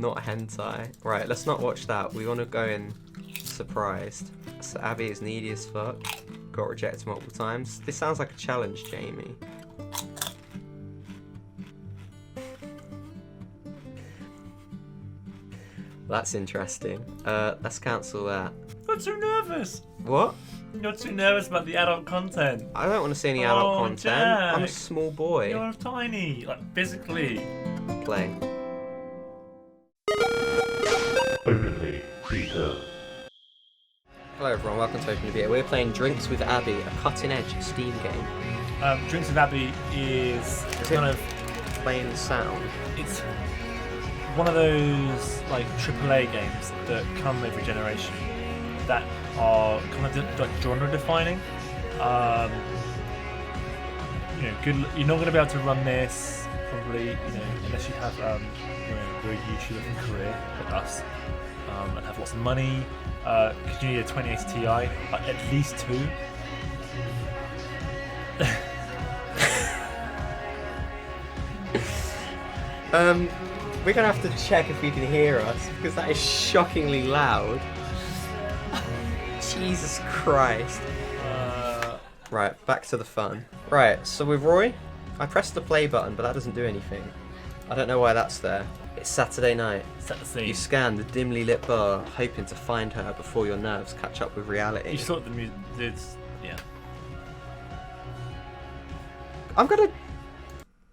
Not hentai. Right, let's not watch that. We want to go in surprised. So Abby is needy as fuck. Got rejected multiple times. This sounds like a challenge, Jamie. That's interesting. Let's cancel that. I'm too nervous. What? You're too nervous about the adult content. I don't want to see any adult content. Jack. I'm a small boy. You're tiny, like physically. Play. Openly preterm. Hello everyone, welcome to Open Beer. We're playing Drinks With Abbey, a cutting-edge Steam game. Drinks with Abbey is kind of plain sound. It's one of those like AAA games that come every generation that are kind of like genre defining. Good. You're not going to be able to run this probably, unless you have a very YouTube career like us, and have lots of money. Because you need a 2080 Ti, at least 2. We're gonna have to check if you can hear us because that is shockingly loud. Jesus Christ. Right, back to the fun. Right, so with Roy, I pressed the play button, but that doesn't do anything. I don't know why that's there. It's Saturday night. Set the scene. You scan the dimly lit bar, hoping to find her before your nerves catch up with reality. You thought the music did, yeah.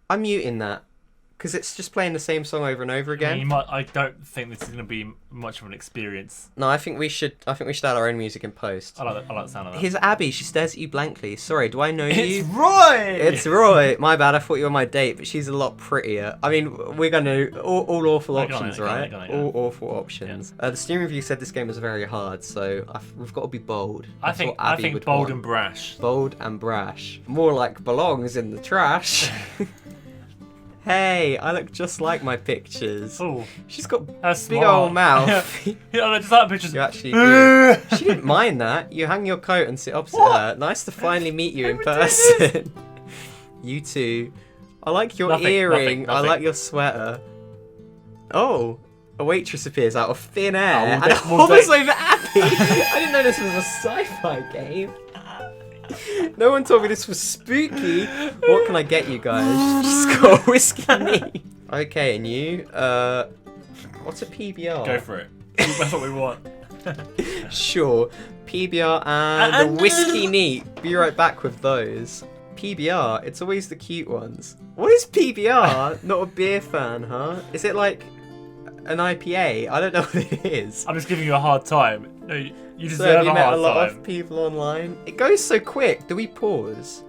I'm muting that. Because it's just playing the same song over and over again. I don't think this is going to be much of an experience. No, I think we should add our own music in post. I like the sound of that. Here's Abby. She stares at you blankly. Sorry, do I know you? It's Roy! It's Roy. My bad. I thought you were my date, but she's a lot prettier. I mean, we're going to all awful options, right? All awful options. Yeah. The Steam review said this game was very hard, so we've got to be bold. I think bold and brash. Bold and brash. More like belongs in the trash. Hey, I look just like my pictures. Oh, she's got that's big smart. old mouth. Yeah, I just like pictures. You actually do. She didn't mind that. You hang your coat and sit opposite her. Nice to finally meet you in person. You too. I like your earring. Nothing. I like your sweater. Oh, a waitress appears out of thin air and hovers over Abby. I didn't know this was a sci-fi game. No one told me this was spooky. What can I get you guys? Just got a whiskey knee. Okay, and you? What's a PBR? Go for it. That's what we want. Sure. PBR and a whiskey neat. Be right back with those. PBR, it's always the cute ones. What is PBR? Not a beer fan, huh? Is it like an IPA? I don't know what it is. I'm just giving you a hard time. No, you So deserve have you a met hard a lot time. of people online? It goes so quick. Do we pause?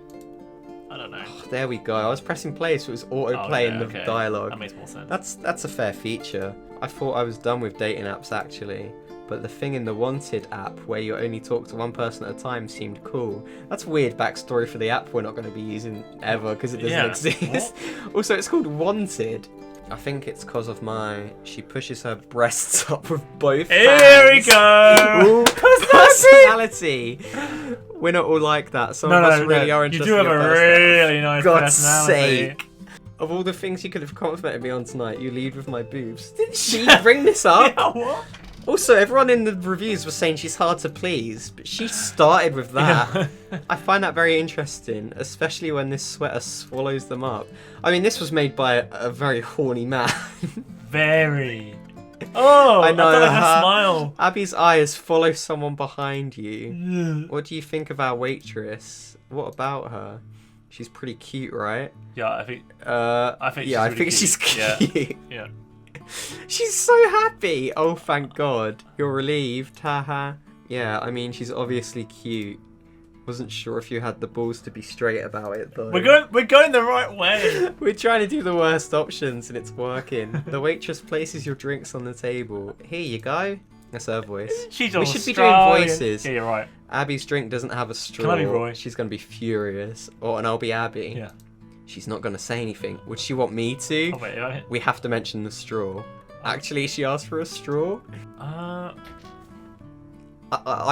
I don't know. Oh, there we go. I was pressing play, so it was auto-playing the dialogue. That makes more sense. That's a fair feature. I thought I was done with dating apps actually, but the thing in the Wanted app where you only talk to one person at a time seemed cool. That's weird backstory for the app we're not going to be using ever because it doesn't exist. Also, it's called Wanted. I think it's because of she pushes her breasts up with both hands. Here we go! Ooh, personality! We're not all like that. Some of us really are interested. You do have a really nice God's personality. sake. Of all the things you could have complimented me on tonight, you lead with my boobs. Did she bring this up? Yeah, what? Also, everyone in the reviews was saying she's hard to please, but she started with that. I find that very interesting, especially when this sweater swallows them up. I mean, this was made by a very horny man. Very. Oh, I know. I like her smile. Abby's eyes follow someone behind you. What do you think of our waitress? What about her? She's pretty cute, right? Yeah, I think she's cute. Yeah. She's so happy. Oh, thank God. You're relieved. Haha. Yeah, I mean, she's obviously cute. Wasn't sure if you had the balls to be straight about it, though. We're going the right way. We're trying to do the worst options, and it's working. The waitress places your drinks on the table. Here you go. That's her voice. She's we should be doing Australian. voices. Yeah, you're right. Abby's drink doesn't have a straw. Can I be Roy? She's going to be furious. And I'll be Abby. Yeah. She's not going to say anything. Would she want me to? Oh, wait, We have to mention the straw. Actually, she asked for a straw. I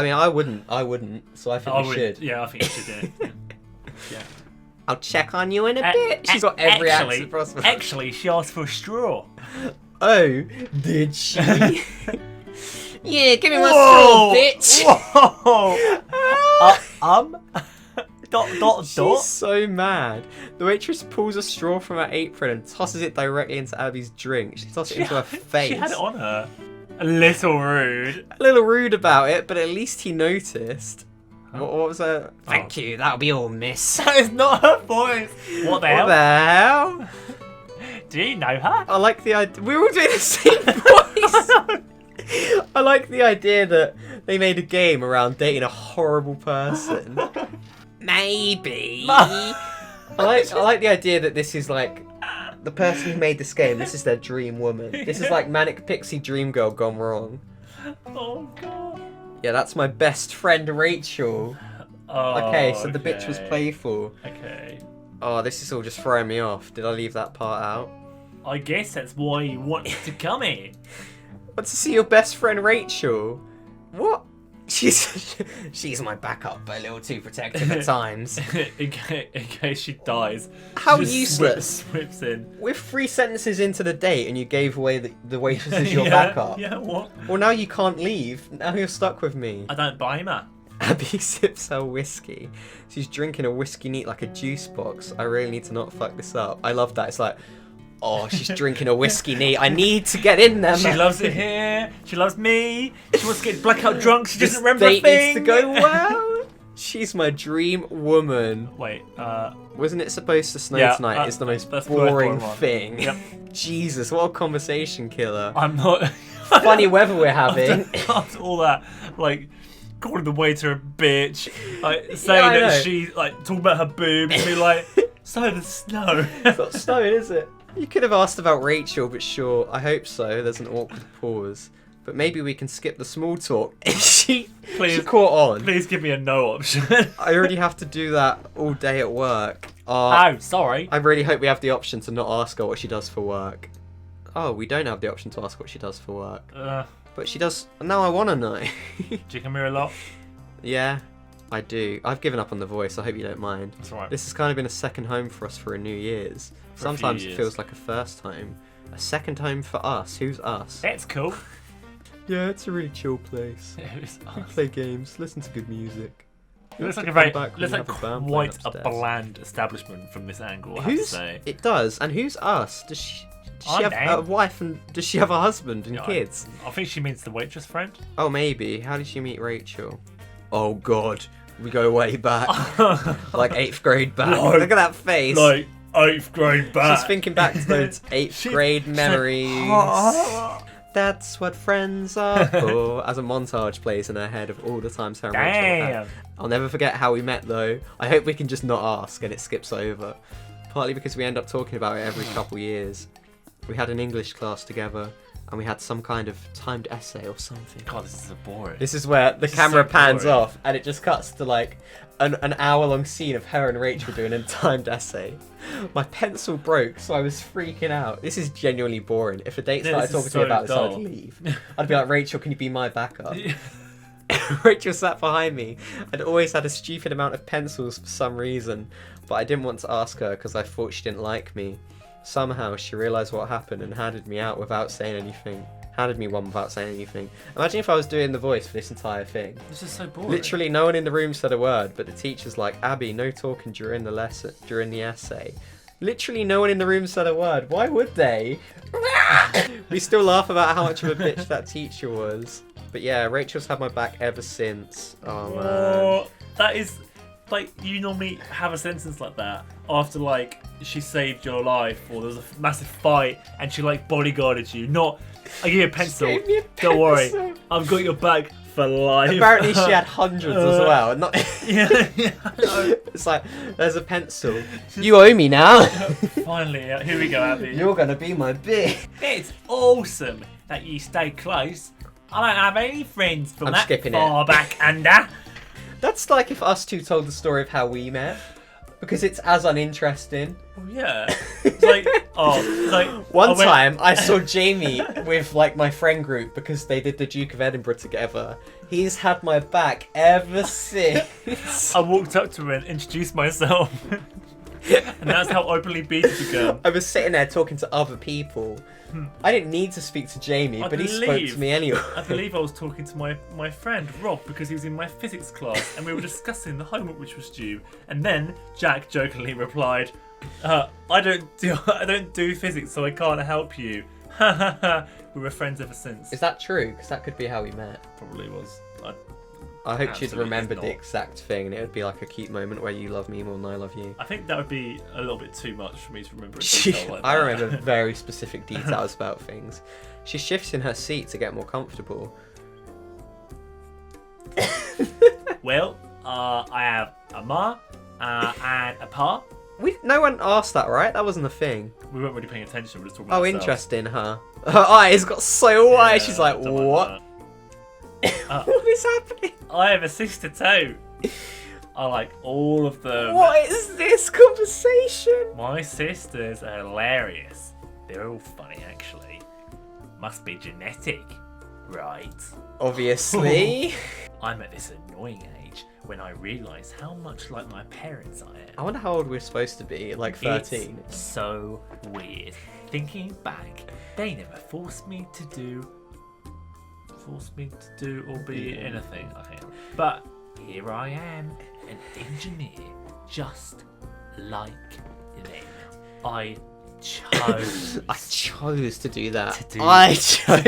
mean, I wouldn't. So I think we should. Yeah, I think you should do it. Yeah. I'll check on you in a bit. She's got every accent possible. Actually, she asked for a straw. Oh, did she? Yeah, give me my Whoa! straw, bitch. Whoa! Dot. She's so mad. The waitress pulls a straw from her apron and tosses it directly into Abby's drink. She tosses it into her face. She had it on her. A little rude. A little rude about it, but at least he noticed. What was her? Thank you, that'll be all, miss. That is not her voice. What the hell? What the hell? Do you know her? I like the idea. We're all doing the same voice. I like the idea that they made a game around dating a horrible person. Maybe. I like the idea that this is like the person who made this game. This is their dream woman. This is like Manic Pixie Dream Girl gone wrong. Oh god. Yeah, that's my best friend Rachel. Oh, Okay, so the bitch was playful. Okay. Oh, this is all just throwing me off. Did I leave that part out? I guess that's why you wanted to come here. Want to see your best friend Rachel? What? She's my backup, but a little too protective at times. in case she dies. How she just useless. Swips in. We're 3 sentences into the date and you gave away the waitress as your Yeah, backup. Yeah, what? Well, now you can't leave. Now you're stuck with me. I don't buy her. Abby sips her whiskey. She's drinking a whiskey neat like a juice box. I really need to not fuck this up. I love that. It's like, oh, she's drinking a whiskey neat. I need to get in there, She man. loves it here. She loves me. She wants to get blackout drunk. She doesn't remember Date a thing. needs to go well. She's my dream woman. Wait, Wasn't it supposed to snow Yeah, tonight? It's the most that's the most boring boring one. thing. Yep. Jesus, what a conversation killer. I'm not. Funny weather we're having. After all that, like, calling the waiter a bitch, like, saying I know. that she, like, talking about her boobs, and be like, so the snow. It's not snowing, is it? You could have asked about Rachel, but sure, I hope so. There's an awkward pause. But maybe we can skip the small talk. she caught on. Please give me a no option. I already have to do that all day at work. Oh, sorry. I really hope we have the option to not ask her what she does for work. Oh, we don't have the option to ask what she does for work. But she does. Now I want to know. Do you come here a lot? Yeah, I do. I've given up on the voice. I hope you don't mind. That's right. This has kind of been a second home for us for a New Year's. For a few Sometimes it years. feels like a first home. A second home for us. Who's us? That's cool. Yeah, it's a really chill place. It was We us. play games, listen to good music. It looks like To a very, come back when looks we like have a band playing quite a upstairs. bland establishment from this angle. I have to Who's? say. It does. And who's us? Does she I'm have Dan. a wife and does she have a husband and Yeah, kids? I think she means the waitress friend. Oh, maybe. How did she meet Rachel? Oh God, we go way back, like 8th grade back. No. Look at that face. Like 8th grade back. She's thinking back to those 8th grade memories. That's what friends are for. As a montage plays in her head of all the times her and Rachel had. Damn. I'll never forget how we met though. I hope we can just not ask and it skips over. Partly because we end up talking about it every couple years. We had an English class together and we had some kind of timed essay or something. God, this is so boring. This is where the This is camera so pans boring. off and it just cuts to like an hour-long scene of her and Rachel doing a timed essay. My pencil broke, so I was freaking out. This is genuinely boring. If a date Yeah, started this talking is to me so about this, I'd dull. leave. I'd be like, Rachel, can you be my backup? Rachel sat behind me. I'd always had a stupid amount of pencils for some reason, but I didn't want to ask her because I thought she didn't like me. Somehow she realised what happened and handed me out without saying anything. Handed me one without saying anything. Imagine if I was doing the voice for this entire thing. This is so boring. Literally no one in the room said a word, but the teacher's like, Abby, no talking during the lesson, during the essay. Literally no one in the room said a word. Why would they? We still laugh about how much of a bitch that teacher was. But yeah, Rachel's had my back ever since. Oh man. Oh, that is like you normally have a sentence like that after like she saved your life or there was a massive fight and she like bodyguarded you. Not I give you a pencil. gave me a Don't worry, pencil. I've got your back for life. Apparently she had hundreds as well. Not yeah. It's like, there's a pencil. You owe me now. Finally, here we go, Abby. You're gonna be my bitch. It's awesome that you stay close. I don't have any friends from I'm that skipping far back under. That's like if us two told the story of how we met. Because it's as uninteresting. Oh, yeah. It's like, it's like One I went- time I saw Jamie with like my friend group because they did the Duke of Edinburgh together. He's had my back ever since. I walked up to her and introduced myself. And that's how openly beta began. I was sitting there talking to other people. I didn't need to speak to Jamie, but he spoke to me anyway. I believe I was talking to my friend Rob because he was in my physics class and we were discussing the homework which was due. And then Jack jokingly replied, I don't do physics, so I can't help you. We were friends ever since. Is that true? Because that could be how we met. Probably was. I hope she'd Absolutely remembered not. the exact thing, and it would be like a cute moment where you love me more than I love you. I think that would be a little bit too much for me to remember a detail like that. I remember very specific details about things. She shifts in her seat to get more comfortable. Well, I have a ma and a pa. No one asked that, right? That wasn't a thing. We weren't really paying attention. We were just talking about Oh, ourselves. interesting, huh? Her eyes got so wide. Yeah, She's like, don't mind what? that. What is happening? I have a sister too. I like all of them. What is this conversation? My sisters are hilarious. They're all funny, actually. Must be genetic, right? Obviously. I'm at this annoying age when I realise how much like my parents I am. I wonder how old we're supposed to be. Like 13. It's so weird. Thinking back, they never forced me to do or be anything. I think. But here I am, an engineer, just like them. I chose. I chose to do that. To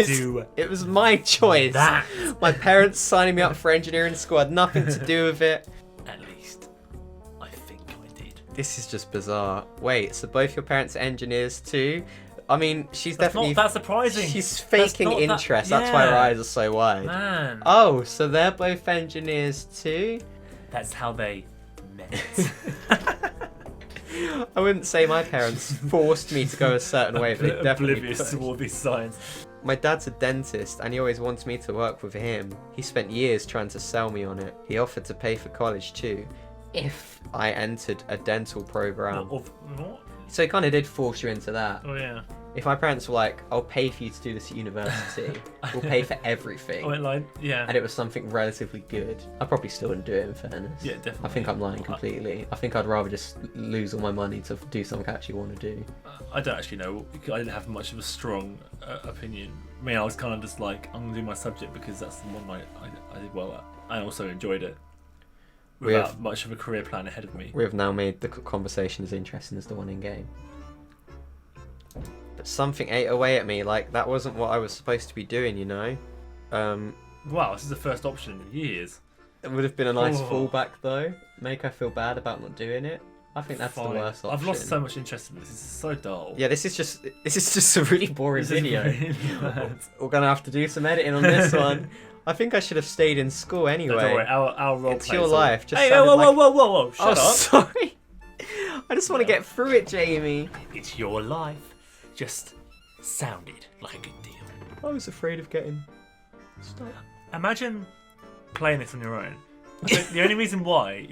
do It was my choice. that. My parents signing me up for engineering school had nothing to do with it. At least, I think I did. This is just bizarre. Wait, so both your parents are engineers too? I mean, she's That's definitely... not that surprising. She's That's faking not that- interest. That's why her yeah. eyes are so wide. Man, Oh, so they're both engineers too? that's how they met. I wouldn't say my parents forced me to go a certain way, but they definitely Oblivious pushed. to all these signs. My dad's a dentist and he always wants me to work with him. He spent years trying to sell me on it. He offered to pay for college too, if I entered a dental program. What? So he kind of did force you into that. Oh yeah. If my parents were like, I'll pay for you to do this at university, we'll pay for everything, I went like, yeah. and it was something relatively good, I probably still wouldn't do it in fairness. Yeah, definitely. I think I'm lying completely. I think I'd rather just lose all my money to do something I actually want to do. I don't actually know. I didn't have much of a strong opinion. I mean, I was kind of just like, I'm gonna do my subject because that's the one I did well at. I also enjoyed it without much of a career plan ahead of me. We have now made the conversation as interesting as the one in game. But something ate away at me. Like that wasn't what I was supposed to be doing, you know. Wow, this is the first option in years. It would have been a nice Oh. fallback though. Make her feel bad about not doing it. I think that's Fine. the worst option. I've lost so much interest in this. This is so dull. Yeah, this is just a really boring This is video. really bad. We're gonna have to do some editing on this one. I think I should have stayed in school anyway. No, don't worry, our role It's play your is all- life, just hey, sounded whoa! Shut Oh, up! sorry. I just want to get through it, Jamie. It's your life. Just sounded like a good deal. I was afraid of getting. Stop. Imagine playing this on your own. I think the only reason why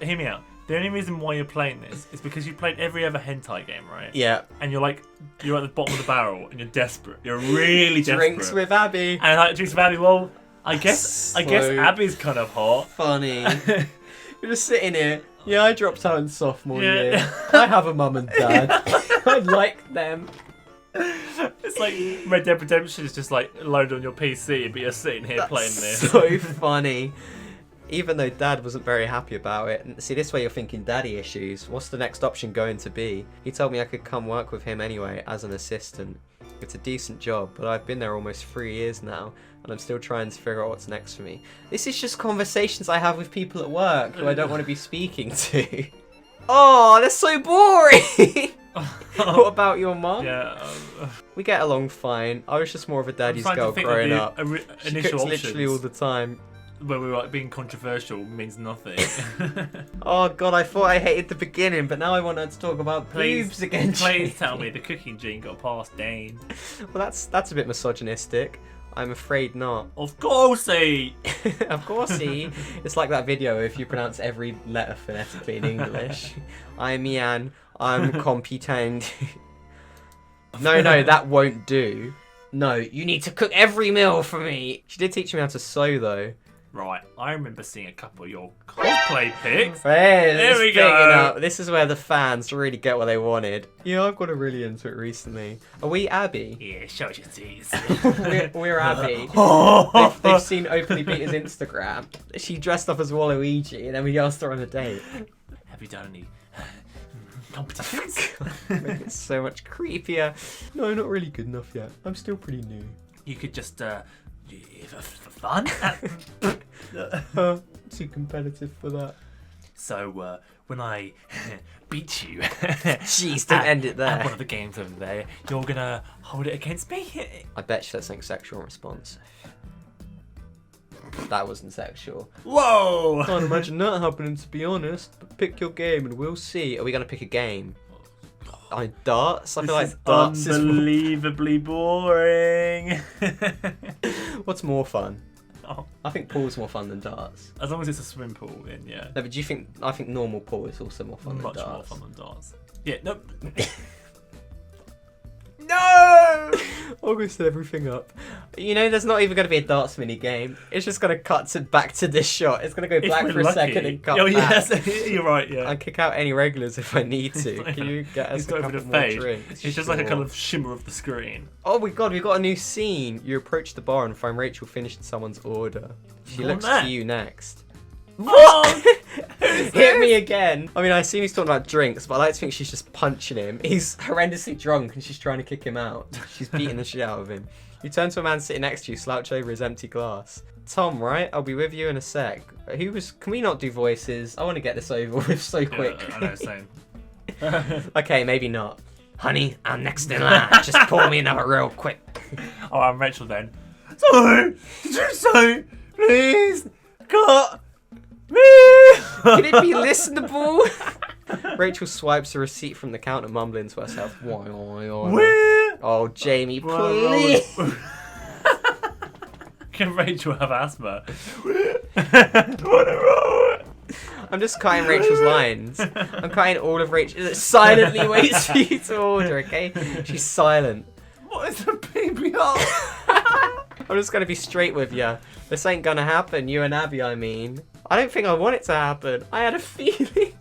hear me out. The only reason why you're playing this is because you played every other hentai game, right? Yeah. And you're at the bottom of the barrel and you're desperate. You're really desperate. Drinks with Abbey. And like Drinks With Abbey, well, I guess So Abby's kind of hot. Funny. You're just sitting here. Yeah, I dropped out in sophomore Yeah. year. I have a mum and dad. I like them. It's like Red Dead Redemption is just like loaded on your PC, but you're sitting here playing this. So funny. Even though Dad wasn't very happy about it. And see, this way you're thinking daddy issues. What's the next option going to be? He told me I could come work with him anyway as an assistant. It's a decent job, but I've been there almost 3 years now, and I'm still trying to figure out what's next for me. This is just conversations I have with people at work who I don't want to be speaking to. Oh, that's so boring! What about your mum? Yeah. We get along fine. I was just more of a daddy's I'm trying girl to think growing of up. the She initial cooks options literally all the time. where we were like being controversial means nothing. Oh god, I thought I hated the beginning, but now I want her to talk about boobs again. Please Jamie. tell me the cooking gene got past Dane. Well, that's a bit misogynistic. I'm afraid not. Of course he. Of course he. It's like that video if you pronounce every letter phonetically in English. I'm Ian. I'm competent. No, that won't do. No, you need to cook every meal for me. She did teach me how to sew though. Right, I remember seeing a couple of your cosplay pics. Hey, There we speaking go. up, this is where the fans really get what they wanted. Yeah, I've got really into it recently. Are we Abby? Yeah, show your teeth. we're Abby. They've seen Openly Peter's Instagram. She dressed up as Waluigi, and then we asked her on a date. Have you done any competitions? It's so much creepier. No, not really good enough yet. I'm still pretty new. You could just, for fun? Too competitive for that. So, when I beat you... Jeez, don't end it there. At one of the games over there, you're gonna hold it against me? I bet you that's something sexual in response. That wasn't sexual. Whoa! Can't imagine that happening, to be honest. But pick your game and we'll see. Are we going to pick a game? Darts? I feel like darts is... unbelievably boring. What's more fun? Oh. I think pool's more fun than darts. As long as it's a swim pool, then yeah. No, but do you think... I think normal pool is also more fun Much than more darts. fun than darts. Yeah, no. No! August set everything up. You know, there's not even going to be a darts mini game. It's just going to cut back to this shot. It's going to go If black we're for a lucky. second and cut Oh, back. yes, you're right, yeah. I kick out any regulars if I need to. Can you get us It's a got a couple bit of more fade. drinks? It's just like a Sure. kind of shimmer of the screen. Oh my god, we've got a new scene. You approach the bar and find Rachel finished someone's order. She Go on looks there. to you next. What? Hit me again. I mean, I assume he's talking about drinks, but I like to think she's just punching him. He's horrendously drunk and she's trying to kick him out. She's beating the shit out of him. You turn to a man sitting next to you, slouch over his empty glass. Tom, right? I'll be with you in a sec. Who was... Can we not do voices? I want to get this over with so quick. Yeah, I know, same. Okay, maybe not. Honey, I'm next in line. Just pour me another real quick. Oh, I'm Rachel then. Sorry, did you say, please, cut me? Can it be listenable? Rachel swipes a receipt from the counter, mumbling to herself. Where? Oh, Jamie, please. Can Rachel have asthma? I'm just cutting Rachel's lines. I'm cutting all of Rachel. Silently waits for you to order, okay? She's silent. What is the PPR? I'm just going to be straight with you. This ain't going to happen, you and Abby, I mean. I don't think I want it to happen. I had a feeling.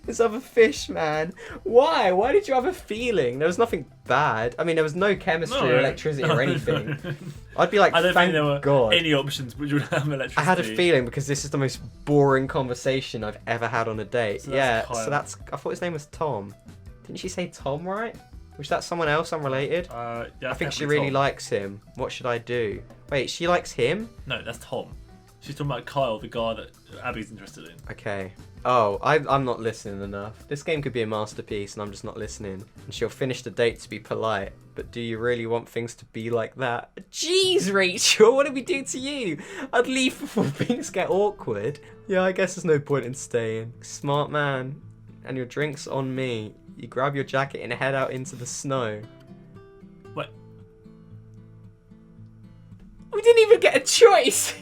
This other fish, man. Why? Why did you have a feeling? There was nothing bad. I mean, there was no chemistry or electricity or anything. I'd be like, I don't thank think there were God. any options which would have electricity. I had a feeling because this is the most boring conversation I've ever had on a date. So that's yeah, Kyle. so that's... I thought his name was Tom. Didn't she say Tom, right? Was that someone else unrelated? Yeah, I think she definitely really Tom. likes him. What should I do? Wait, she likes him? No, that's Tom. She's talking about Kyle, the guy that Abby's interested in. Okay. Oh, I'm not listening enough. This game could be a masterpiece and I'm just not listening. And she'll finish the date to be polite. But do you really want things to be like that? Jeez, Rachel, what did we do to you? I'd leave before things get awkward. Yeah, I guess there's no point in staying. Smart man. And your drink's on me. You grab your jacket and head out into the snow. What? We didn't even get a choice!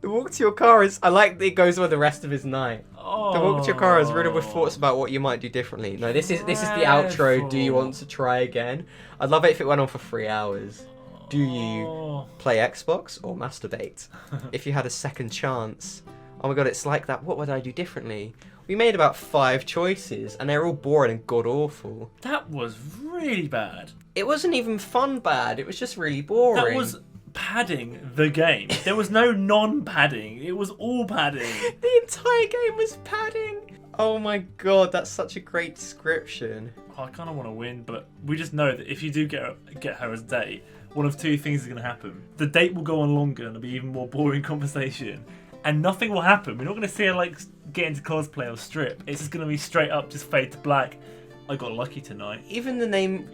The walk to your car is... I like that it goes with the rest of his night. Oh. The walk to your car is riddled with thoughts about what you might do differently. No, this is the outro. Do you want to try again? I'd love it if it went on for 3 hours. Do you play Xbox or masturbate? If you had a second chance. Oh my god, it's like that. What would I do differently? We made about 5 choices, and they're all boring and god-awful. That was really bad. It wasn't even fun bad. It was just really boring. That was padding the game. There was no non-padding. It was all padding. The entire game was padding. Oh my god, that's such a great description. I kind of want to win, but we just know that if you do get her as a date, one of 2 things is going to happen. The date will go on longer and it'll be even more boring conversation. And nothing will happen. We're not going to see her like get into cosplay or strip. It's just going to be straight up, just fade to black. I got lucky tonight. Even the name...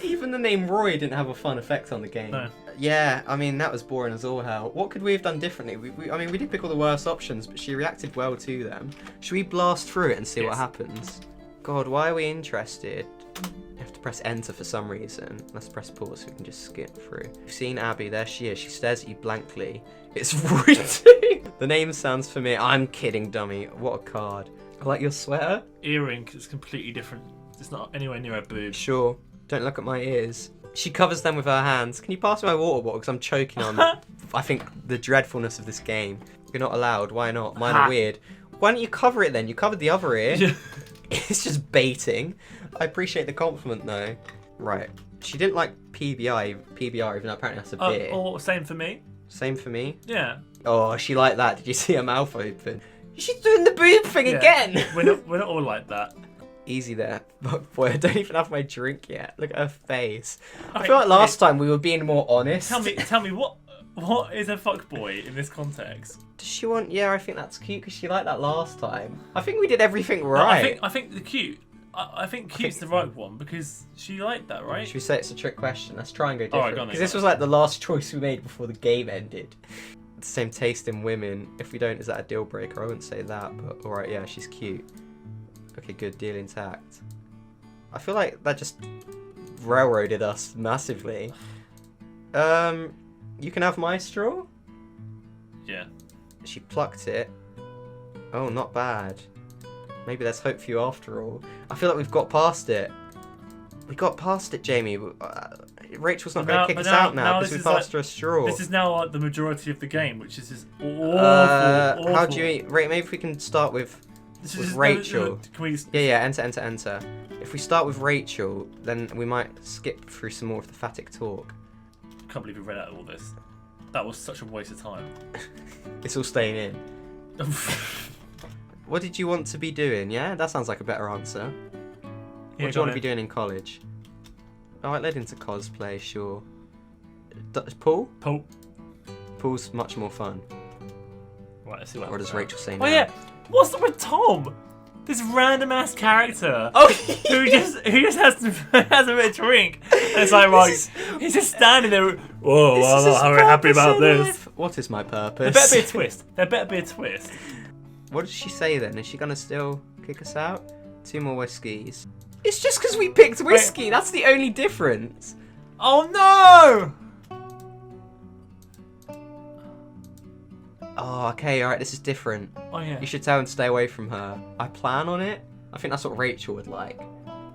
Even the name Roy didn't have a fun effect on the game. No. Yeah, I mean, that was boring as all hell. What could we have done differently? I mean, we did pick all the worst options, but she reacted well to them. Should we blast through it and see what Yes. happens? God, why are we interested? You have to press enter for some reason. Let's press pause so we can just skip through. You've seen Abby, there she is. She stares at you blankly. It's Roy. The name sounds familiar. I'm kidding, dummy. What a card. I like your sweater. Earring is completely different. It's not anywhere near her boob. Sure. Don't look at my ears. She covers them with her hands. Can you pass me my water bottle? Because I'm choking on, I think, the dreadfulness of this game. You're not allowed. Why not? Mine are weird. Why don't you cover it then? You covered the other ear. Yeah. It's just baiting. I appreciate the compliment though. Right. She didn't like PBR, even though apparently that's a beer. Or same for me. Same for me. Yeah. Oh, she liked that. Did you see her mouth open? She's doing the boob thing again. We're not all like that. Easy there. But boy, I don't even have my drink yet. Look at her face. I feel like last time we were being more honest. Tell me what is a fuckboy in this context? Does she want? Yeah, I think that's cute because she liked that last time. I think we did everything No, right. I think the cute. I think cute's the right one because she liked that, right? Should we say it's a trick question? Let's try and go Alright, different. go on then, Because this go was like the last choice we made before the game ended. The same taste in women. If we don't, is that a deal breaker? I wouldn't say that, but alright, yeah, she's cute. Okay, good, deal intact. I feel like that just railroaded us massively. You can have my straw? Yeah. She plucked it. Oh, not bad. Maybe there's hope for you after all. I feel like we've got past it. We got past it, Jamie. Rachel's not going to kick us out now because we passed her a straw. This is now like the majority of the game, which is just awful. How do you... Maybe if we can start with Rachel. Can we... Yeah, enter. If we start with Rachel, then we might skip through some more of the phatic talk. I can't believe we read out all this. That was such a waste of time. It's all staying in. What did you want to be doing? Yeah, that sounds like a better answer. What do you want to be doing in college? Oh, it led into cosplay, sure. Pool? Pool's much more fun. Right, let's see what. Or does Rachel say no? Oh yeah, what's up with Tom? This random ass character who just has a bit of drink. And it's like, right, he's just standing there. Whoa, I'm not very happy about this. What is my purpose? There better be a twist. There better be a twist. What did she say then? Is she gonna still kick us out? 2 more whiskeys. It's just because we picked whiskey. Wait. That's the only difference. Oh no! Oh, okay, alright, this is different. Oh yeah. You should tell him to stay away from her. I plan on it. I think that's what Rachel would like.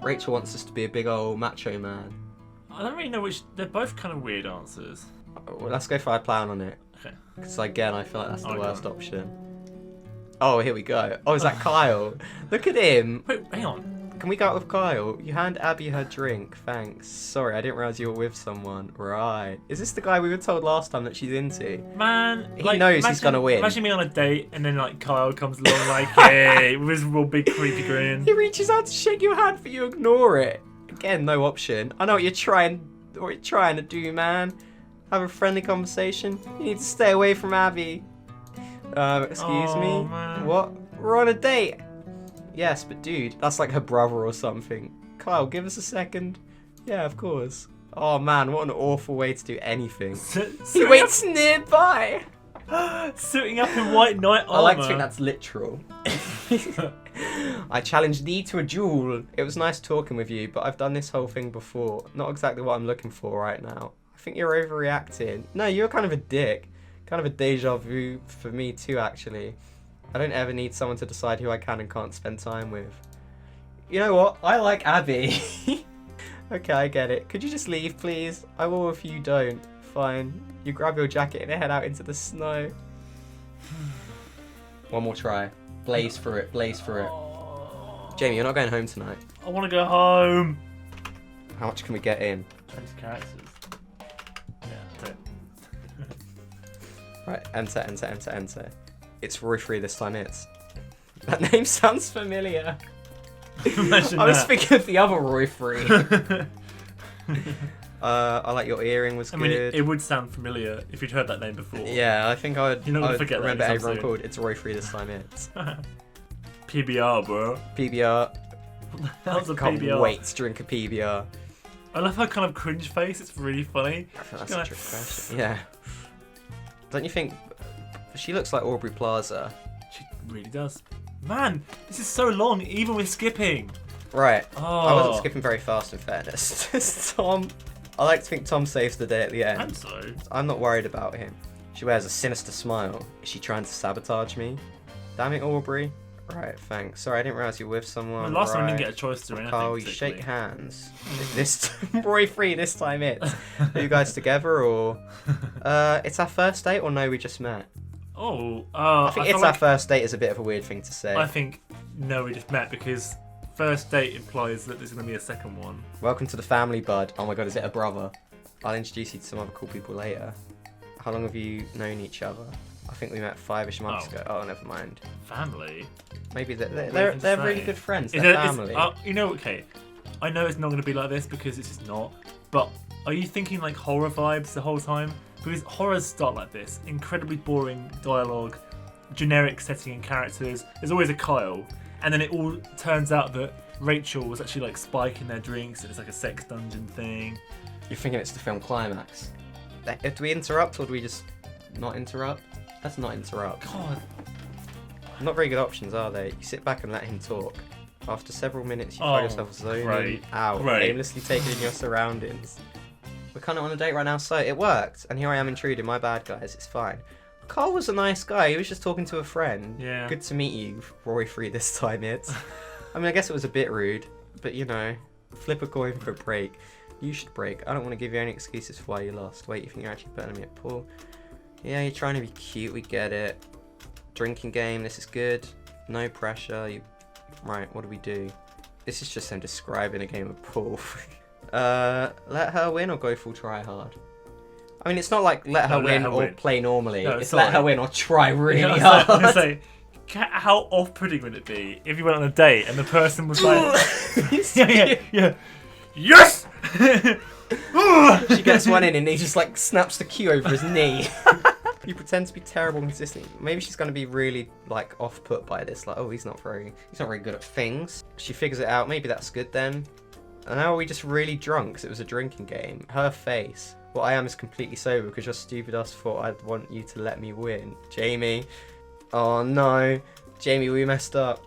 Rachel wants us to be a big old macho man. I don't really know which... They're both kind of weird answers. Well, let's go for I plan on it. Okay. Because again, I feel like that's the worst option. Oh, here we go. Oh, is that Kyle? Look at him. Wait, hang on. Can we go out with Kyle? You hand Abby her drink. Thanks. Sorry, I didn't realise you were with someone. Right. Is this the guy we were told last time that she's into? Man, he knows he's gonna win. Imagine me on a date and then like Kyle comes along like, hey, with his real big creepy grin. He reaches out to shake your hand, but you ignore it. Again, no option. I know what you're trying to do, man. Have a friendly conversation. You need to stay away from Abby. Excuse me? Man. What? We're on a date. Yes, but dude, that's like her brother or something. Kyle, give us a second. Yeah, of course. Oh man, what an awful way to do anything. He waits nearby. Suiting up in white knight armor. I like to think that's literal. I challenge thee to a duel. It was nice talking with you, but I've done this whole thing before. Not exactly what I'm looking for right now. I think you're overreacting. No, you're kind of a dick. Kind of a deja vu for me too, actually. I don't ever need someone to decide who I can and can't spend time with. You know what? I like Abby. Okay, I get it. Could you just leave, please? I will if you don't. Fine. You grab your jacket and head out into the snow. One more try. Blaze for it. Blaze for it. Jamie, you're not going home tonight. I want to go home. How much can we get in? 20 characters. Yeah, that's it. Right, enter. It's Roy Free this time, it's. That name sounds familiar. Imagine I was that. thinking of the other Roy Free. I like your earring was good. I mean, it would sound familiar if you'd heard that name before. Yeah, I think I would. You're not gonna I would forget that remember anytime everyone soon. called. It's Roy Free this time, it's. PBR, bro. PBR. That was a Can't PBR. wait to drink a PBR. I love her kind of cringe face. It's really funny. I feel that's She's a trick question. Yeah. Don't you think she looks like Aubrey Plaza? She really does. Man, this is so long, even with skipping. Right. Oh. I wasn't skipping very fast, in fairness. Tom. I like to think Tom saves the day at the end. And so. I'm not worried about him. She wears a sinister smile. Is she trying to sabotage me? Damn it, Aubrey. Right, thanks. Sorry, I didn't realise you were with someone. Well, last time I didn't Right. get a choice to anything. Carl, you particularly. shake hands. This Roy free this time it's. Are you guys together or it's our first date or no we just met? Oh, I think feel it's our like- first date is a bit of a weird thing to say. I think no, we just met because first date implies that there's going to be a second one. Welcome to the family, bud. Oh my god, is it a brother? I'll introduce you to some other cool people later. How long have you known each other? I think we met 5-ish months ago. Oh, never mind. Family? Maybe they're Weird they're to really say. good friends. Is They're it- is- family. you know, okay. I know it's not going to be like this because it's just not. But are you thinking like horror vibes the whole time? Because horrors start like this: incredibly boring dialogue, generic setting and characters. There's always a Kyle, and then it all turns out that Rachel was actually like spiking their drinks. And it's like a sex dungeon thing. You're thinking it's the film climax. Do we interrupt or do we just not interrupt? Let's not interrupt. God, Not very good options, are they? You sit back and let him talk. After several minutes, you Oh, find yourself zoning great. out, Great. aimlessly taking in your surroundings. We're kind of on a date right now, so it worked. And here I am intruding. My bad, guys. It's fine. Carl was a nice guy. He was just talking to a friend. Yeah. Good to meet you, Roy Free. This time, it's. I mean, I guess it was a bit rude, but you know, flip a coin for a break. You should break. I don't want to give you any excuses for why you lost. Wait, you think you're actually better than me at pool? Yeah, you're trying to be cute. We get it. Drinking game. This is good. No pressure. Right, what do we do? This is just him describing a game of pool. Let her win or go full try hard? I mean, it's not like let her win or play normally. No, it's sorry. let her win or try really I was hard. gonna say, how off-putting would it be if you went on a date and the person was like, yeah, yes. She gets one in and he just like snaps the cue over his knee. You pretend to be terrible and consistent. Maybe she's gonna be really like off-put by this. Like, oh, he's not very good at things. She figures it out. Maybe that's good then. And now are we just really drunk? Because it was a drinking game. Her face. What I am is completely sober because your stupid ass thought I'd want you to let me win. Jamie. Oh no. Jamie, we messed up.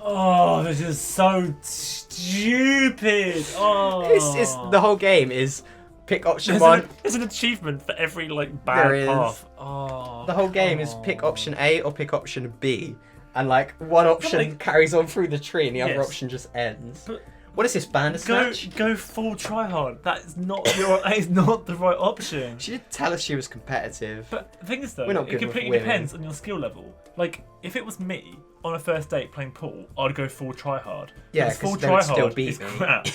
Oh, this is so stupid. Oh, It's the whole game is pick option one. There's an achievement for every like There bad is. path. Oh, The whole game is pick option A or pick option B. And like one option like- carries on through the tree and the other Yes. option just ends. But What is this, Bandersnatch? go full try hard. That is not that is not the right option. She did tell us she was competitive. But the thing is though, We're not it good with completely women. depends on your skill level. Like if it was me on a first date playing pool, I'd go full try hard. Yeah, Because full 'cause they would try still hard beat is me. crap,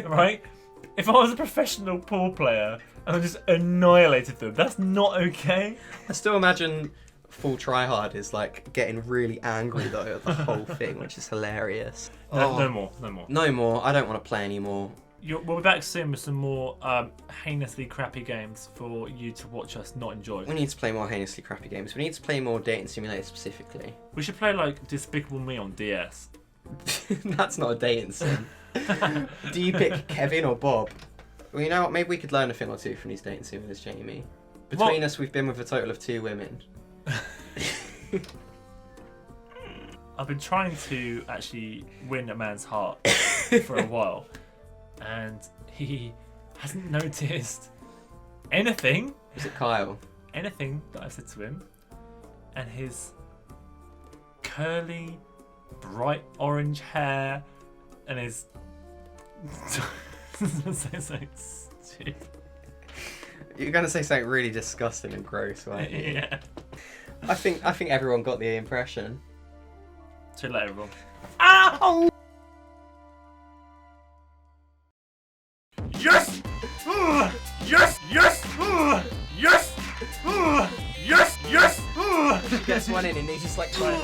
right? If I was a professional pool player and I just annihilated them, that's not okay. I still imagine full try hard is like getting really angry though at the whole thing, which is hilarious. No, Oh, no more, no more. No more. I don't want to play anymore. We'll be back soon with some more heinously crappy games for you to watch us not enjoy. We need to play more heinously crappy games. We need to play more dating simulator specifically. We should play like Despicable Me on DS. That's not a dating sim. Do you pick Kevin or Bob? Well, you know what? Maybe we could learn a thing or two from these dating simulators, Jamie. Between us, we've been with a total of 2 women. I've been trying to actually win a man's heart for a while, and he hasn't noticed anything Was it Kyle? that I've said to him, and his curly, bright orange hair, and his so stupid. You're gonna say something really disgusting and gross, right? Yeah. I think everyone got the impression. See you later, everyone. Ow! Yes! Yes! Yes! Yes! Yes! Yes! She gets one in and he's just like. Bye.